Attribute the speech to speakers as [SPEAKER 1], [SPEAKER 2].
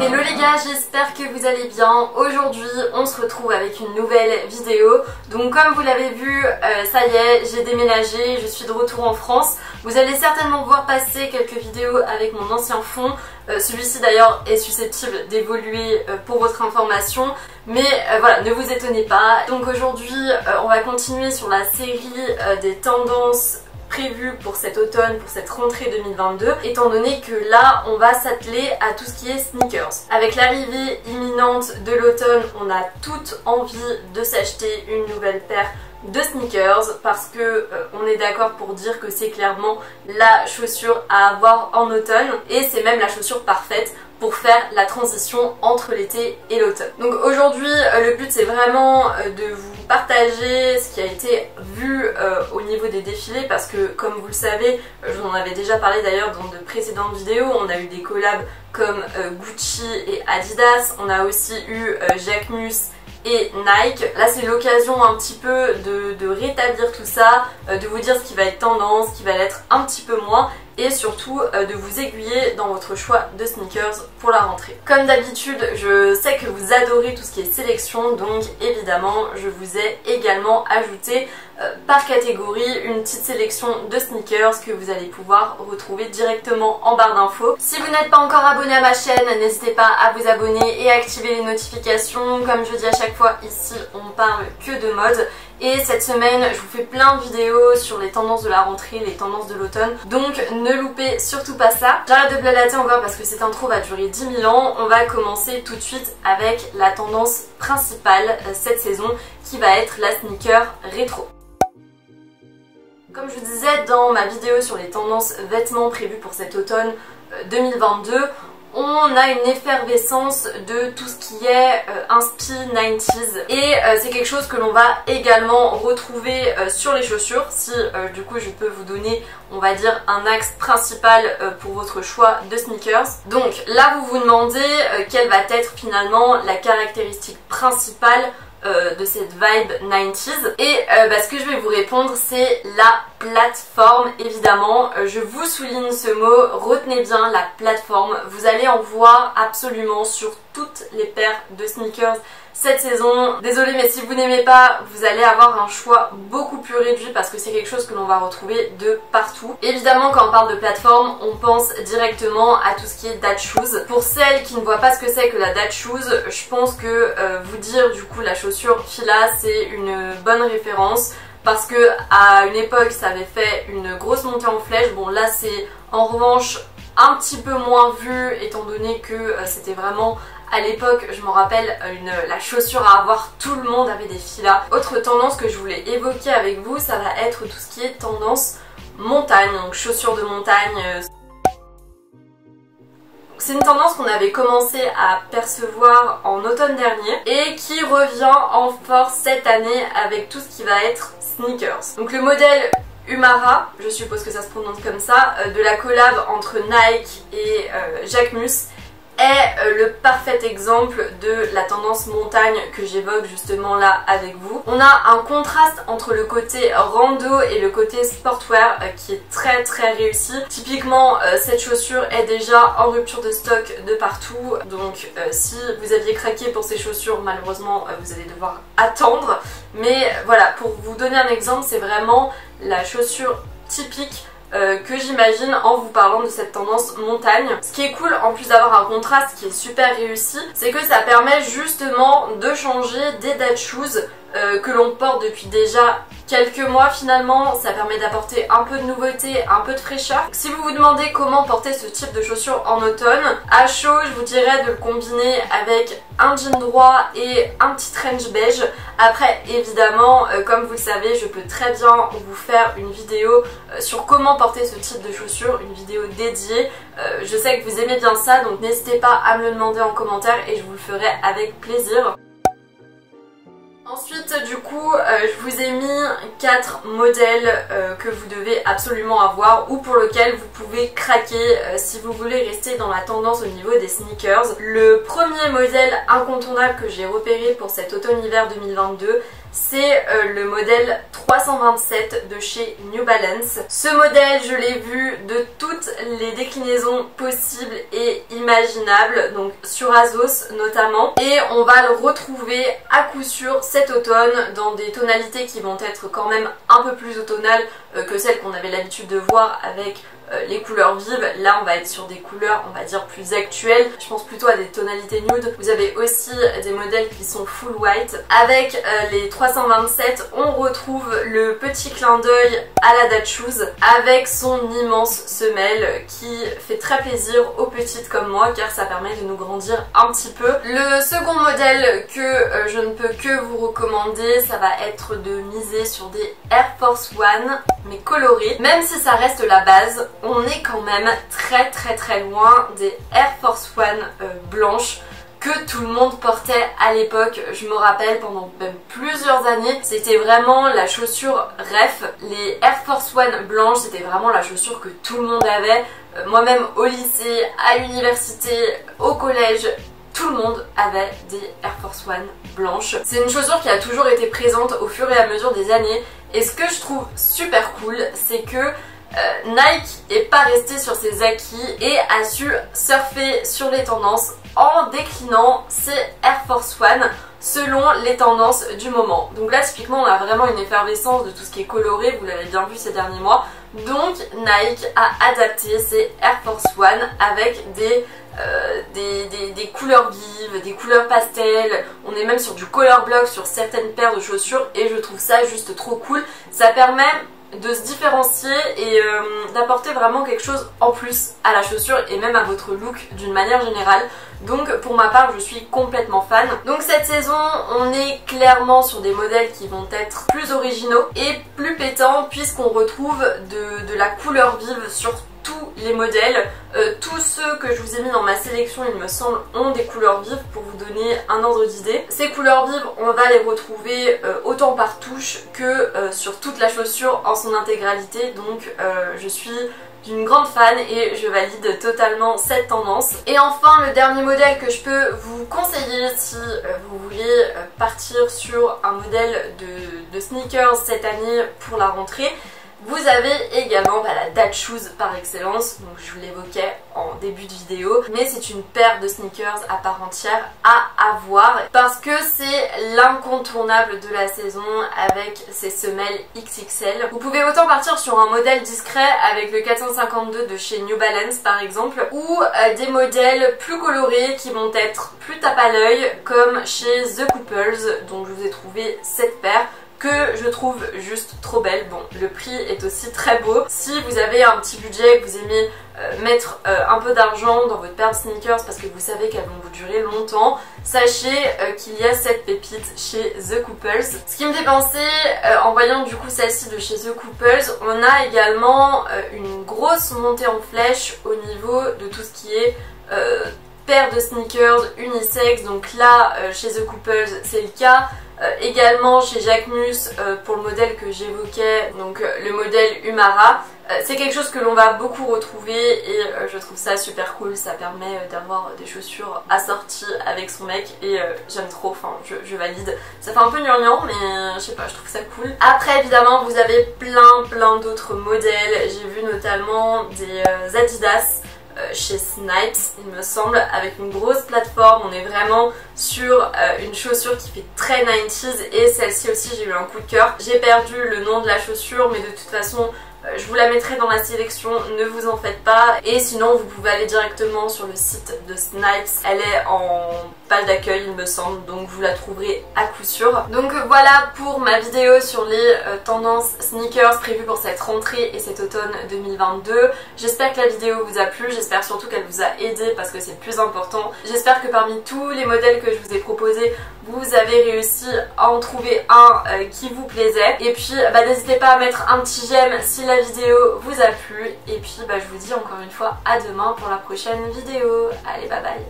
[SPEAKER 1] Hello les gars, j'espère que vous allez bien. Aujourd'hui on se retrouve avec une nouvelle vidéo. Donc comme vous l'avez vu, ça y est, j'ai déménagé, je suis de retour en France. Vous allez certainement voir passer quelques vidéos avec mon ancien fond. Celui-ci d'ailleurs est susceptible d'évoluer pour votre information. Mais voilà, ne vous étonnez pas. Donc aujourd'hui on va continuer sur la série des tendances prévu pour cet automne, pour cette rentrée 2022, étant donné que là on va s'atteler à tout ce qui est sneakers. Avec l'arrivée imminente de l'automne, on a toute envie de s'acheter une nouvelle paire de sneakers parce que on est d'accord pour dire que c'est clairement la chaussure à avoir en automne et c'est même la chaussure parfaite pour faire la transition entre l'été et l'automne. Donc aujourd'hui le but c'est vraiment de vous partager ce qui a été vu au niveau des défilés parce que comme vous le savez, je vous en avais déjà parlé d'ailleurs dans de précédentes vidéos, on a eu des collabs comme Gucci et Adidas, on a aussi eu Jacquemus et Nike. Là c'est l'occasion un petit peu de rétablir tout ça, de vous dire ce qui va être tendance, ce qui va l'être un petit peu moins et surtout de vous aiguiller dans votre choix de sneakers pour la rentrée. Comme d'habitude, je sais que vous adorez tout ce qui est sélection, donc évidemment je vous ai également ajouté par catégorie une petite sélection de sneakers que vous allez pouvoir retrouver directement en barre d'infos. Si vous n'êtes pas encore abonné à ma chaîne, n'hésitez pas à vous abonner et à activer les notifications. Comme je dis à chaque fois, ici on parle que de mode. Et cette semaine, je vous fais plein de vidéos sur les tendances de la rentrée, les tendances de l'automne. Donc ne loupez surtout pas ça. J'arrête de blablater encore parce que cette intro va durer 10 000 ans. On va commencer tout de suite avec la tendance principale cette saison qui va être la sneaker rétro. Comme je vous disais dans ma vidéo sur les tendances vêtements prévues pour cet automne 2022, on a une effervescence de tout ce qui est inspi 90s et c'est quelque chose que l'on va également retrouver sur les chaussures si du coup je peux vous donner on va dire un axe principal pour votre choix de sneakers. Donc là vous vous demandez quelle va être finalement la caractéristique principale de cette vibe 90s et ce que je vais vous répondre c'est la plateforme évidemment. Je vous souligne ce mot, retenez bien la plateforme, vous allez en voir absolument sur toutes les paires de sneakers cette saison. Désolée mais si vous n'aimez pas, vous allez avoir un choix beaucoup plus réduit parce que c'est quelque chose que l'on va retrouver de partout. Évidemment quand on parle de plateforme, on pense directement à tout ce qui est dad shoes. Pour celles qui ne voient pas ce que c'est que la dad shoes, je pense que vous dire du coup la chaussure Fila c'est une bonne référence. Parce que à une époque ça avait fait une grosse montée en flèche, bon là c'est en revanche un petit peu moins vu étant donné que c'était vraiment à l'époque, je m'en rappelle, la chaussure à avoir, tout le monde avait des filas. Autre tendance que je voulais évoquer avec vous, ça va être tout ce qui est tendance montagne, donc chaussures de montagne. C'est une tendance qu'on avait commencé à percevoir en automne dernier et qui revient en force cette année avec tout ce qui va être sneakers. Donc le modèle Umara, je suppose que ça se prononce comme ça, de la collab entre Nike et Jacquemus est le parfait exemple de la tendance montagne que j'évoque justement là avec vous. On a un contraste entre le côté rando et le côté sportwear qui est très très réussi. Typiquement cette chaussure est déjà en rupture de stock de partout, donc si vous aviez craqué pour ces chaussures, malheureusement vous allez devoir attendre. Mais voilà, pour vous donner un exemple, c'est vraiment la chaussure typique que j'imagine en vous parlant de cette tendance montagne. Ce qui est cool, en plus d'avoir un contraste qui est super réussi, c'est que ça permet justement de changer des dad shoes que l'on porte depuis déjà quelques mois finalement. Ça permet d'apporter un peu de nouveauté, un peu de fraîcheur. Si vous vous demandez comment porter ce type de chaussures en automne, à chaud je vous dirais de le combiner avec un jean droit et un petit trench beige. Après évidemment comme vous le savez, je peux très bien vous faire une vidéo sur comment porter ce type de chaussures, une vidéo dédiée. Je sais que vous aimez bien ça, donc n'hésitez pas à me le demander en commentaire et je vous le ferai avec plaisir. Ensuite du coup je vous ai mis 4 modèles que vous devez absolument avoir ou pour lesquels vous pouvez craquer si vous voulez rester dans la tendance au niveau des sneakers. Le premier modèle incontournable que j'ai repéré pour cet automne-hiver 2022 c'est le modèle 327 de chez New Balance. Ce modèle, je l'ai vu de toutes les déclinaisons possibles et imaginables, donc sur Azos notamment, et on va le retrouver à coup sûr cet automne dans des tonalités qui vont être quand même un peu plus automnales que celles qu'on avait l'habitude de voir avec les couleurs vives. Là on va être sur des couleurs on va dire plus actuelles, je pense plutôt à des tonalités nude. Vous avez aussi des modèles qui sont full white. Avec les 327 on retrouve le petit clin d'œil à la Dad Shoes avec son immense semelle qui fait très plaisir aux petites comme moi car ça permet de nous grandir un petit peu. Le second modèle que je ne peux que vous recommander, ça va être de miser sur des Air Force One mais colorés. Même si ça reste la base, on est quand même très loin des Air Force One blanches que tout le monde portait à l'époque. Je me rappelle pendant même plusieurs années, c'était vraiment la chaussure ref. Les Air Force One blanches, c'était vraiment la chaussure que tout le monde avait. Moi-même au lycée, à l'université, au collège, tout le monde avait des Air Force One blanches. C'est une chaussure qui a toujours été présente au fur et à mesure des années. Et ce que je trouve super cool, c'est que Nike est pas resté sur ses acquis et a su surfer sur les tendances en déclinant ses Air Force One selon les tendances du moment. Donc là typiquement on a vraiment une effervescence de tout ce qui est coloré, vous l'avez bien vu ces derniers mois. Donc Nike a adapté ses Air Force One avec des couleurs vives, des couleurs pastel. On est même sur du color block sur certaines paires de chaussures et je trouve ça juste trop cool. Ça permet de se différencier et d'apporter vraiment quelque chose en plus à la chaussure et même à votre look d'une manière générale. Donc pour ma part je suis complètement fan. Donc cette saison on est clairement sur des modèles qui vont être plus originaux et plus pétants puisqu'on retrouve de la couleur vive sur tous les modèles. Tous ceux que je vous ai mis dans ma sélection il me semble ont des couleurs vives pour vous donner un ordre d'idée. Ces couleurs vives on va les retrouver autant par touche que sur toute la chaussure en son intégralité. Donc je suis d'une grande fan et je valide totalement cette tendance. Et enfin le dernier modèle que je peux vous conseiller si vous voulez partir sur un modèle de sneakers cette année pour la rentrée, vous avez également la Dad Shoes par excellence, donc je vous l'évoquais en début de vidéo, mais c'est une paire de sneakers à part entière à avoir parce que c'est l'incontournable de la saison avec ses semelles XXL. Vous pouvez autant partir sur un modèle discret avec le 452 de chez New Balance par exemple, ou des modèles plus colorés qui vont être plus tape à l'œil comme chez The Couples, dont je vous ai trouvé cette paire que je trouve juste trop belle. Bon, le prix est aussi très beau. Si vous avez un petit budget, que vous aimez mettre un peu d'argent dans votre paire de sneakers parce que vous savez qu'elles vont vous durer longtemps, sachez qu'il y a cette pépite chez The Couples. Ce qui me fait penser, en voyant du coup celle-ci de chez The Couples, on a également une grosse montée en flèche au niveau de tout ce qui est paire de sneakers unisex. Donc là, chez The Couples, c'est le cas. Également chez Jacquemus pour le modèle que j'évoquais, donc le modèle Umara. C'est quelque chose que l'on va beaucoup retrouver et je trouve ça super cool. Ça permet d'avoir des chaussures assorties avec son mec et j'aime trop, enfin je valide. Ça fait un peu gnangnan mais je sais pas, je trouve ça cool. Après évidemment vous avez plein d'autres modèles. J'ai vu notamment des Adidas chez Snipes il me semble, avec une grosse plateforme. On est vraiment sur une chaussure qui fait très 90s et celle-ci aussi j'ai eu un coup de cœur. J'ai perdu le nom de la chaussure mais de toute façon je vous la mettrai dans la sélection, ne vous en faites pas. Et sinon vous pouvez aller directement sur le site de Snipes, elle est en page d'accueil il me semble, donc vous la trouverez à coup sûr. Donc voilà pour ma vidéo sur les tendances sneakers prévues pour cette rentrée et cet automne 2022. J'espère que la vidéo vous a plu, j'espère surtout qu'elle vous a aidé parce que c'est le plus important. J'espère que parmi tous les modèles que je vous ai proposés, vous avez réussi à en trouver un qui vous plaisait. Et puis n'hésitez pas à mettre un petit j'aime si la vidéo vous a plu. Et puis je vous dis encore une fois à demain pour la prochaine vidéo. Allez, bye bye.